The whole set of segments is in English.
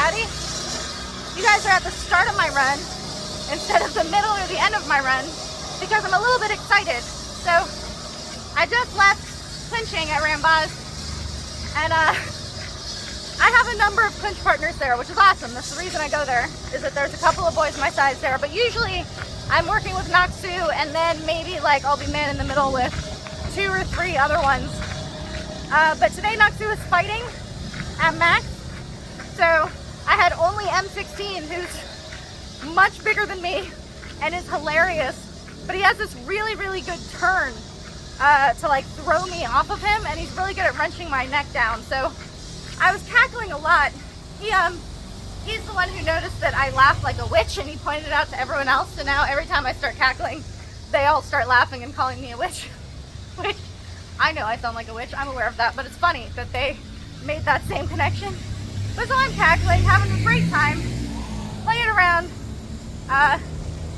ready? You guys are at the start of my run instead of the middle or the end of my run because I'm a little bit excited. So I just left clinching at Rambaz, and I have a number of clinch partners there, which is awesome. That's the reason I go there, is that there's a couple of boys my size there, but usually I'm working with Naksu, and then maybe like I'll be man in the middle with 2 or 3 other ones. But today Naksu is fighting at max, so I had only M16, who's much bigger than me and is hilarious, but he has this really, really good turn to like throw me off of him, and he's really good at wrenching my neck down. So I was cackling a lot. He's the one who noticed that I laughed like a witch, and he pointed it out to everyone else. So now every time I start cackling, they all start laughing and calling me a witch. Which I know I sound like a witch, I'm aware of that, but it's funny that they made that same connection. But so I'm cackling, having a great time, playing around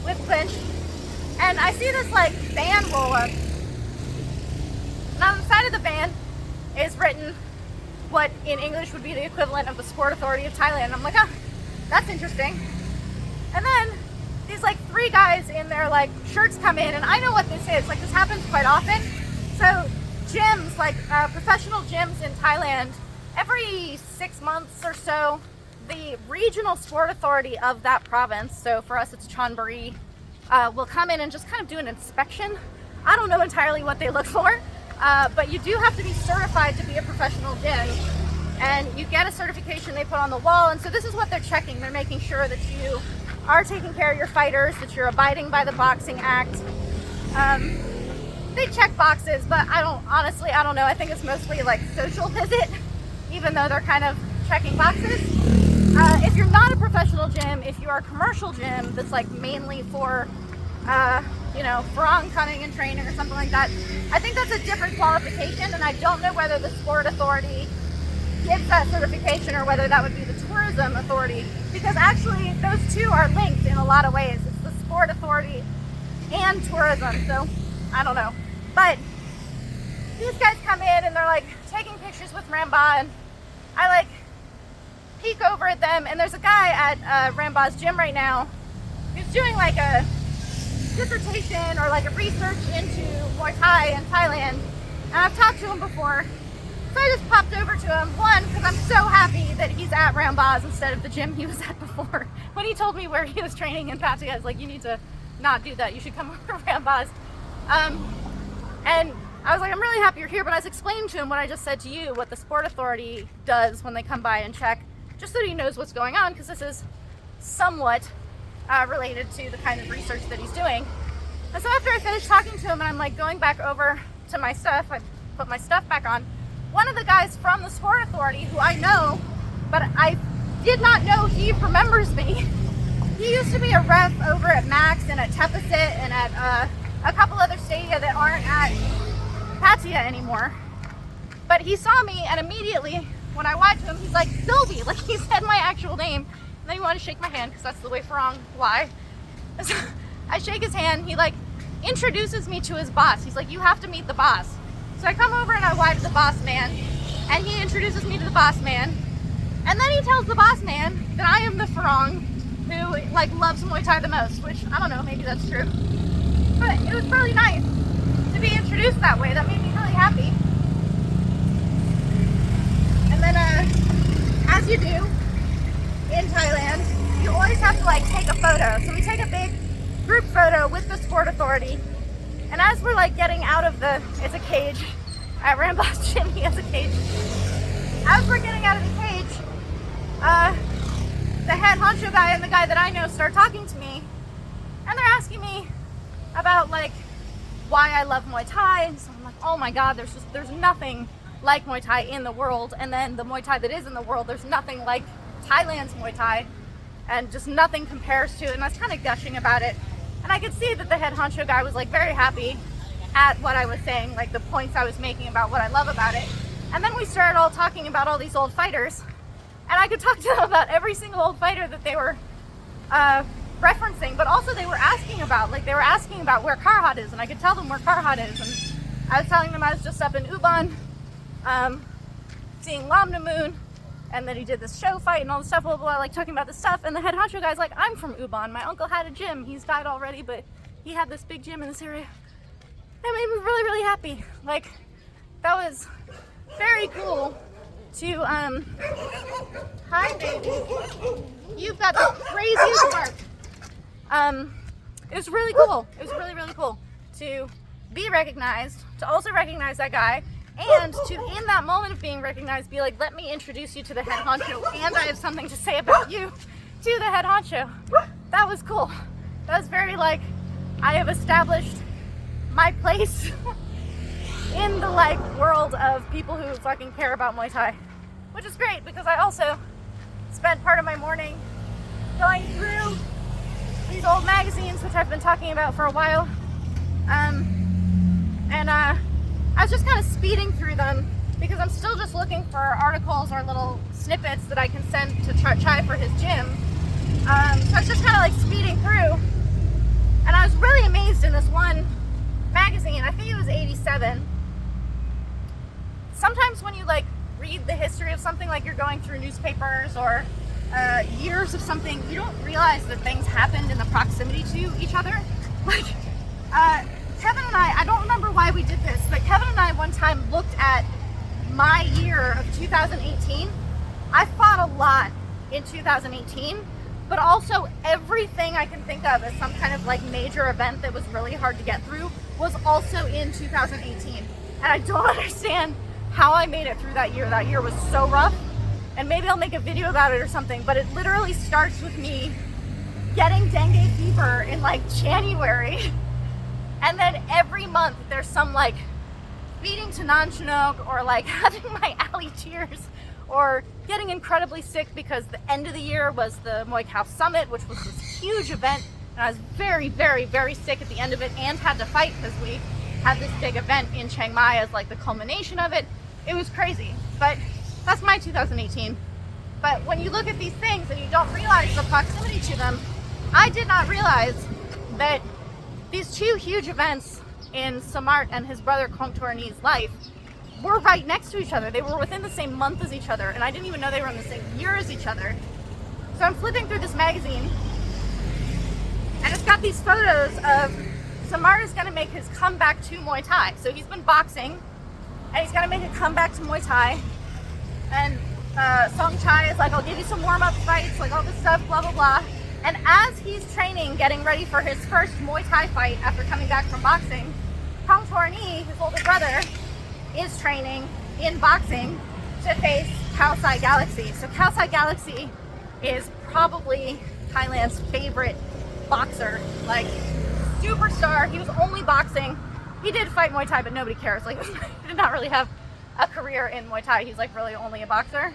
with clinch, and I see this like van roll up. And on the side of the van is written what in English would be the equivalent of the Sport Authority of Thailand. I'm like, oh, that's interesting. And then these like 3 guys in their like shirts come in, and I know what this is. Like, this happens quite often. So gyms, like professional gyms in Thailand, every 6 months or so, the regional sport authority of that province, so for us it's Chonburi, will come in and just kind of do an inspection. I don't know entirely what they look for, but you do have to be certified to be a professional gym, and you get a certification they put on the wall. And so this is what they're checking. They're making sure that you are taking care of your fighters, that you're abiding by the Boxing Act. They check boxes, but I don't know. I think it's mostly like social visit, even though they're kind of checking boxes. If you're not a professional gym, if you are a commercial gym that's like mainly for Farang cutting and training or something like that, I think that's a different qualification, and I don't know whether the Sport Authority gives that certification or whether that would be the Tourism Authority, because actually those two are linked in a lot of ways. It's the Sport Authority and tourism, so I don't know. But these guys come in and they're like taking pictures with Ramba, and I like peek over at them, and there's a guy at Ramba's gym right now who's doing like a dissertation or like a research into Muay Thai in Thailand, and I've talked to him before, so I just popped over to him. One, because I'm so happy that he's at Ramba's instead of the gym he was at before. When he told me where he was training in Pattaya, I was like, you need to not do that, you should come over to Ramba's. And I was like, I'm really happy you're here, but I was explaining to him what I just said to you, what the Sport Authority does when they come by and check, just so he knows what's going on, because this is somewhat related to the kind of research that he's doing. And so after I finished talking to him and I'm like going back over to my stuff, I put my stuff back on, one of the guys from the Sport Authority, who I know, but I did not know he remembers me. He used to be a ref over at Max and at Tepasit and at a couple other stadia that aren't at Pattaya anymore. But he saw me, and immediately when I went to him, he's like, Sylvie, like he said my actual name. And then he wanted to shake my hand, because that's the way Farang lie. So I shake his hand. He like introduces me to his boss. He's like, you have to meet the boss. So I come over and I wide to the boss man, and he introduces me to the boss man. And then he tells the boss man that I am the Farang who like loves Muay Thai the most, which I don't know, maybe that's true. But it was really nice to be introduced that way. That made me really happy. And then as you do in Thailand, you always have to like take a photo. So we take a big group photo with the Sport Authority. And as we're like getting out of it's a cage. At Ramba's gym, he has a cage. As we're getting out of the cage, the head honcho guy and the guy that I know start talking to me. And they're asking me about like why I love Muay Thai. And so I'm like, oh my God, there's nothing like Muay Thai in the world. And then the Muay Thai that is in the world, there's nothing like Thailand's Muay Thai, and just nothing compares to it. And I was kind of gushing about it. And I could see that the head honcho guy was like very happy at what I was saying, like the points I was making about what I love about it. And then we started all talking about all these old fighters, and I could talk to them about every single old fighter that they were referencing, but also they were asking about where Karhat is, and I could tell them where Karhat is. And I was telling them I was just up in Ubon, seeing Lamna Moon, and then he did this show fight and all this stuff, blah, blah, blah, like talking about this stuff. And the head honcho guy's like, I'm from Ubon. My uncle had a gym. He's died already, but he had this big gym in this area. That made me really, really happy. Like, that was very cool to, hi baby. You've got the craziest bark. It was really cool. It was really, really cool to be recognized, to also recognize that guy, and to, in that moment of being recognized, be like, let me introduce you to the head honcho, and I have something to say about you to the head honcho. That was cool. That was very like, I have established my place in the like world of people who fucking care about Muay Thai, which is great because I also spent part of my morning going through these old magazines, which I've been talking about for a while, and I was just kind of speeding through them because I'm still just looking for articles or little snippets that I can send to Chai for his gym. So I was just kind of like speeding through, and I was really amazed in this one magazine. I think it was 87. Sometimes when you like read the history of something, like you're going through newspapers or years of something, you don't realize that things happened in the proximity to each other. Like, Kevin and I don't remember why we did this, but Kevin and I one time looked at my year of 2018. I fought a lot in 2018, but also everything I can think of as some kind of like major event that was really hard to get through was also in 2018. And I don't understand how I made it through that year. That year was so rough. And maybe I'll make a video about it or something, but it literally starts with me getting dengue fever in like January. And then every month there's some like feeding to non-Chinook or like having my alley tears or getting incredibly sick because the end of the year was the Muay Thai Summit, which was this huge event. And I was very, very, very sick at the end of it and had to fight because we had this big event in Chiang Mai as like the culmination of it. It was crazy, but that's my 2018. But when you look at these things and you don't realize the proximity to them, I did not realize that these two huge events in Samart and his brother Kong Torni's life were right next to each other. They were within the same month as each other, and I didn't even know they were in the same year as each other. So I'm flipping through this magazine, and it's got these photos of Samart is going to make his comeback to Muay Thai. So he's been boxing, and he's going to make a comeback to Muay Thai. And Song Chai is like, I'll give you some warm-up fights, like all this stuff, blah, blah, blah. And as he's training, getting ready for his first Muay Thai fight after coming back from boxing, Kong Torni, his older brother, is training in boxing to face Kaosai Galaxy. So Kaosai Galaxy is probably Thailand's favorite boxer, like superstar. He was only boxing. He did fight Muay Thai, but nobody cares. Like, he did not really have a career in Muay Thai. He's like really only a boxer.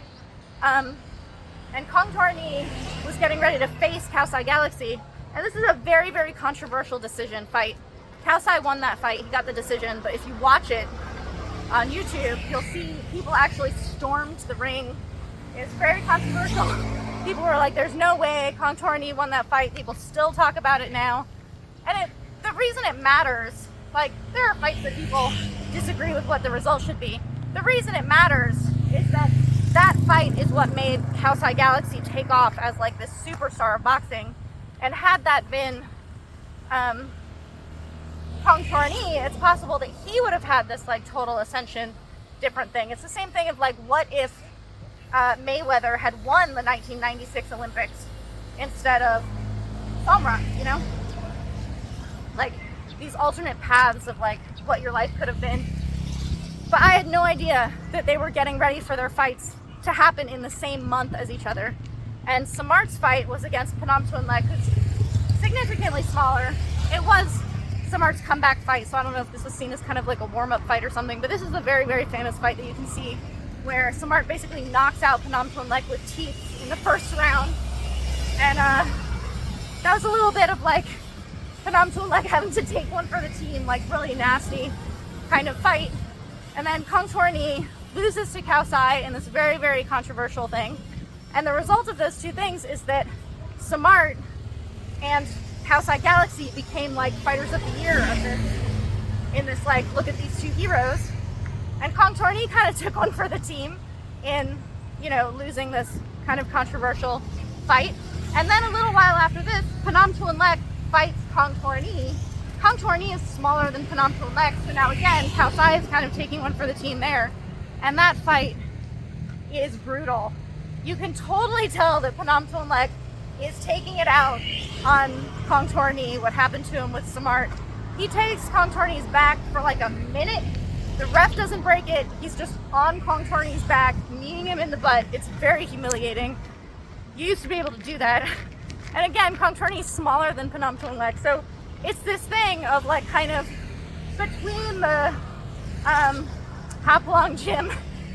And Kong Torni was getting ready to face Kaosai Galaxy. And this is a very, very controversial decision fight. Kaosai won that fight. He got the decision. But if you watch it on YouTube, you'll see people actually stormed the ring. It's very controversial. People were like, there's no way Kong Torni won that fight. People still talk about it now. And the reason it matters, like, there are fights that people disagree with what the result should be. The reason it matters is that that fight is what made Kaosai Galaxy take off as like this superstar of boxing. And had that been Kong Torni, it's possible that he would have had this like total ascension, different thing. It's the same thing of like, what if Mayweather had won the 1996 Olympics instead of Samrat, you know? Like these alternate paths of like what your life could have been. But I had no idea that they were getting ready for their fights to happen in the same month as each other. And Samart's fight was against Phnom Tuan Lek, who's significantly smaller. It was Samart's comeback fight, so I don't know if this was seen as kind of like a warm-up fight or something, but this is a very, very famous fight that you can see where Samart basically knocks out Phnom Tuan Lek with teeth in the first round. And that was a little bit of like Phnom Tuan Lek having to take one for the team, like really nasty kind of fight. And then Kong Torni loses to Kaosai in this very, very controversial thing. And the result of those two things is that Samart and Kaosai Galaxy became like fighters of the year of this, in this like, look at these two heroes. And Kong Torni kind of took one for the team in, you know, losing this kind of controversial fight. And then a little while after this, Phnom Tuanlek fights Kong Tornee. Kong Tornee is smaller than Phnom Tuanlek, so now again, Khao Sai is kind of taking one for the team there. And that fight is brutal. You can totally tell that Phnom Tuanlek is taking it out on Kong Tornee, what happened to him with Samart. He takes Kong Tornee's back for like a minute. The ref doesn't break it. He's just on Kong Tornee's back, kneeing him in the butt. It's very humiliating. You used to be able to do that. And again, Kong Tornee is smaller than Phnom Tuanlek. So it's this thing of like kind of between the Hapalong gym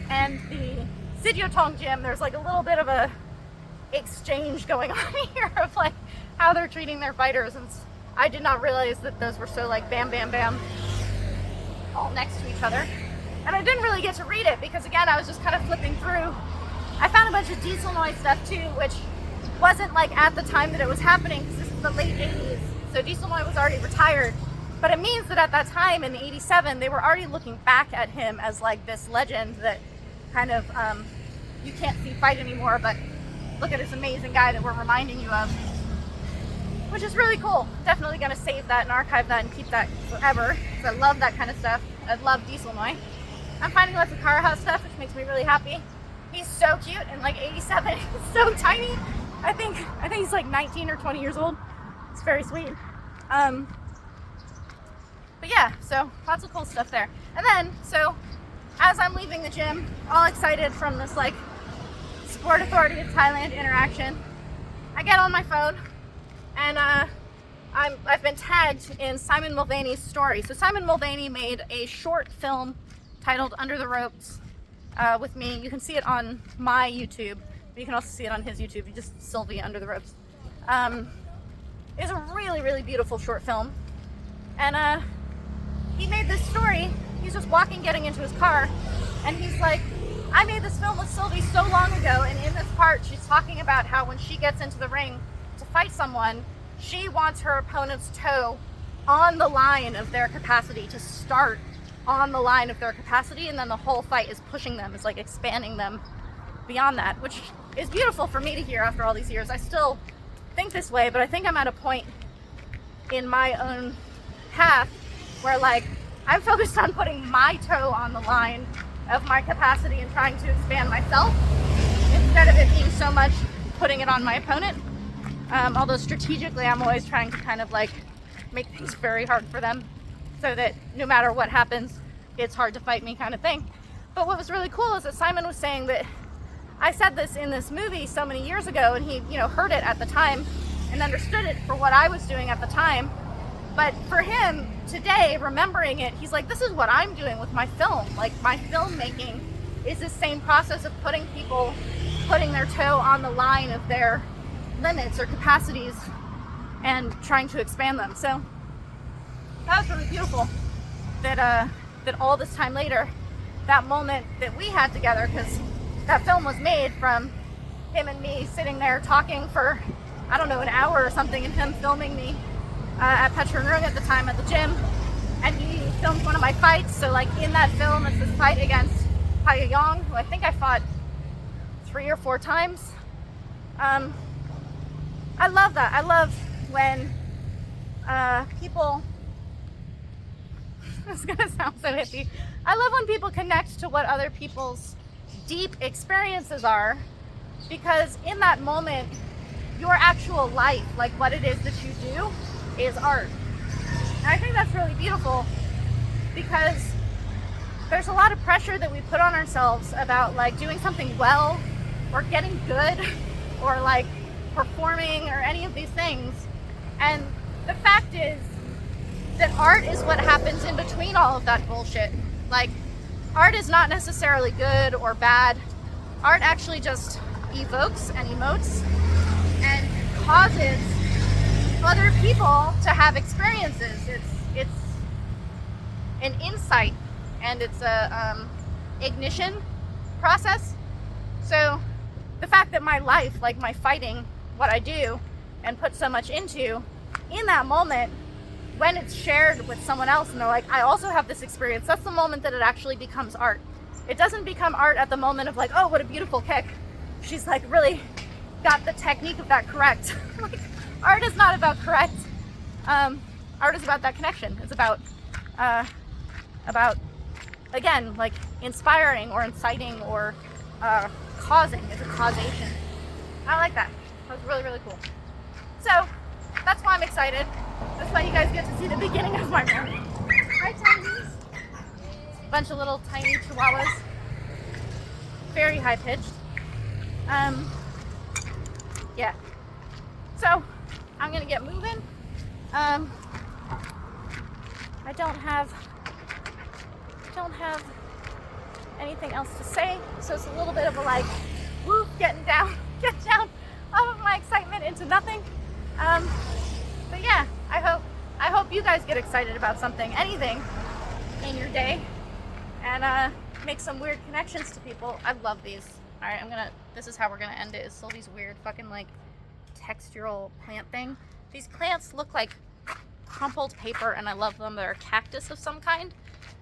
and the Sityodtong gym, there's like a little bit of a exchange going on here of like how they're treating their fighters. And I did not realize that those were so like bam, bam, bam, all next to each other. And I didn't really get to read it because again, I was just kind of flipping through. I found a bunch of Diesel Noise stuff too, which wasn't like at the time that it was happening because this is the late 80s. So Diesel Noise was already retired. But it means that at that time in 87, they were already looking back at him as like this legend that kind of, you can't see fight anymore, but look at this amazing guy that we're reminding you of, which is really cool. Definitely gonna save that and archive that and keep that forever, because I love that kind of stuff. I love Diesel Noy. I'm finding lots of Kara House stuff, which makes me really happy. He's so cute and like 87, he's so tiny. I think he's like 19 or 20 years old. It's very sweet. But yeah, so lots of cool stuff there. And then, so as I'm leaving the gym, all excited from this like Sport Authority of Thailand interaction, I get on my phone and I've been tagged in Simon Mulvaney's story. So Simon Mulvaney made a short film titled Under the Ropes with me. You can see it on my YouTube, but you can also see it on his YouTube. You just Sylvie Under the Ropes. It's a really, really beautiful short film. And he made this story. He's just walking, getting into his car, and he's like, I made this film with Sylvie so long ago, and in this part, she's talking about how when she gets into the ring to fight someone, she wants her opponent's toe on the line of their capacity, to start on the line of their capacity, and then the whole fight is pushing them, is like expanding them beyond that, which is beautiful for me to hear after all these years. I still think this way, but I think I'm at a point in my own path where like I'm focused on putting my toe on the line of my capacity and trying to expand myself instead of it being so much putting it on my opponent. Although strategically I'm always trying to kind of like make things very hard for them so that no matter what happens, it's hard to fight me kind of thing. But what was really cool is that Simon was saying that I said this in this movie so many years ago, and he, you know, heard it at the time and understood it for what I was doing at the time. But for him today, remembering it, he's like, this is what I'm doing with my film. Like my filmmaking is the same process of putting their toe on the line of their limits or capacities and trying to expand them. So that was really beautiful that all this time later, that moment that we had together, because that film was made from him and me sitting there talking for, I don't know, an hour or something, and him filming me at Pattaya at the time at the gym, and he filmed one of my fights. So like in that film, it's this fight against Pattaya, who I think I fought 3 or 4 times. I love that. I love when people, it's gonna sound so hippie, I love when people connect to what other people's deep experiences are, because in that moment, your actual life, like what it is that you do, is art. And I think that's really beautiful, because there's a lot of pressure that we put on ourselves about like doing something well or getting good or like performing or any of these things. And the fact is that art is what happens in between all of that bullshit. Like art is not necessarily good or bad. Art actually just evokes and emotes and causes other people to have experiences. It's an insight, and it's a ignition process. So the fact that my life, like my fighting, what I do and put so much into, in that moment, when it's shared with someone else and they're like, I also have this experience, that's the moment that it actually becomes art. it doesn't become art at the moment of like, oh, what a beautiful kick. She's like really got the technique of that correct. Like, art is not about correct. Art is about that connection. It's about again, like inspiring or inciting or causing. It's a causation. I like that. That was really, really cool. So that's why I'm excited. That's why you guys get to see the beginning of my run. Hi, Tiny's. A bunch of little tiny chihuahuas. Very high pitched. Yeah. So I'm gonna get moving. I don't have anything else to say, so it's a little bit of a like, woo, get down off of my excitement into nothing. But yeah, I hope you guys get excited about something, anything in your day, and make some weird connections to people. I love these. All right, this is how we're gonna end it, is Sylvie's weird fucking like textural plant thing. These plants look like crumpled paper and I love them. They're a cactus of some kind,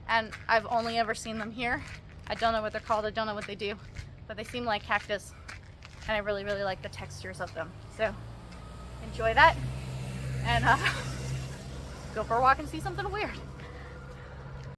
and I've only ever seen them here. I don't know what they're called, I don't know what they do, but they seem like cactus, and I really, really like the textures of them. So enjoy that, and go for a walk and see something weird.